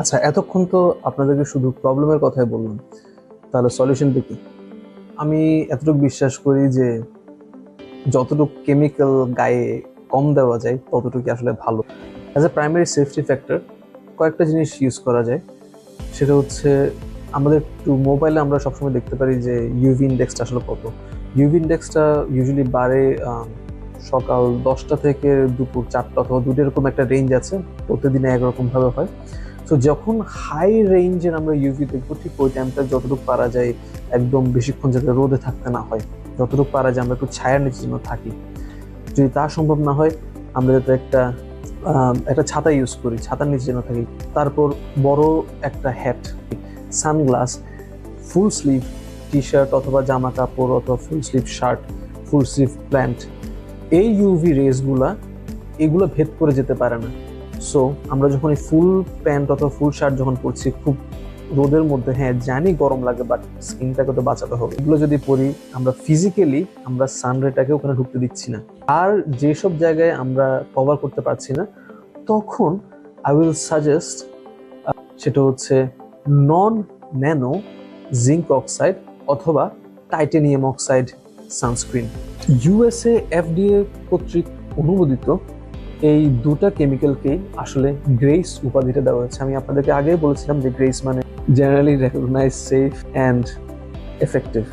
আচ্ছা, এতক্ষণ তো আপনাদেরকে শুধু প্রবলেমের কথাই বললাম, তাহলে সলিউশনটা কি? আমি এতটুকু বিশ্বাস করি যে যতটুকু কেমিক্যাল গায়ে কম দেওয়া যায় ততটুকু আসলে ভালো। As a primary safety factor কয়েকটা জিনিস ইউজ করা যায়। সেটা হচ্ছে, আমাদের একটু মোবাইলে আমরা সবসময় দেখতে পারি যে ইউভি ইন্ডেক্সটা আসলে কত। ইউভি ইন্ডেক্সটা ইউজুয়ালি বাড়ে সকাল 10টা থেকে দুপুর 4টা অথবা 2টা, এরকম একটা রেঞ্জ আছে। প্রতিদিনে একরকম ভাবে হয়। তো যখন হাই রেঞ্জের আমরা ইউভি দেখবো, ঠিক ওই টাইমটা যতটুকু পারা যায় একদম বেশিক্ষণ যাতে রোদে থাকতে না হয়, যতটুকু পারা যায় আমরা একটু ছায়ার নিচে যেন থাকি। যদি তা সম্ভব না হয়, আমরা যাতে একটা ছাতা ইউজ করি, ছাতার নিচে যেন থাকি। তারপর বড় একটা hat, sunglass, full sleeve T shirt অথবা জামা কাপড় অথবা full sleeve shirt, full sleeve pant. এই ইউভি রেসগুলা এগুলো ভেদ করে যেতে পারে না। সো আমরা যখন এই ফুল প্যান্ট অথবা ফুল শার্ট যখন পরছি খুব রোদের মধ্যে, হ্যাঁ জানি গরম লাগে, বাট স্কিনটাকে তো বাঁচাতে হবে। এগুলো যদি পরি, আমরা ফিজিক্যালি আমরা সানরেটাকে ওখানে ঢুকতে দিচ্ছি না। আর যেসব জায়গায় আমরা কভার করতে পারছি না, তখন আই উইল সাজেস্ট, সেটা হচ্ছে নন ন্যানো জিঙ্ক অক্সাইড অথবা titanium oxide sunscreen. USA FDA কর্তৃক অনুমোদিত এই দুটা কেমিক্যালকেই আসলে গ্রেস উপাধিটা দেওয়া হয়েছে। আমি আপনাদেরকে আগেই বলেছিলাম যে গ্রেস মানে generally recognise, safe and effective.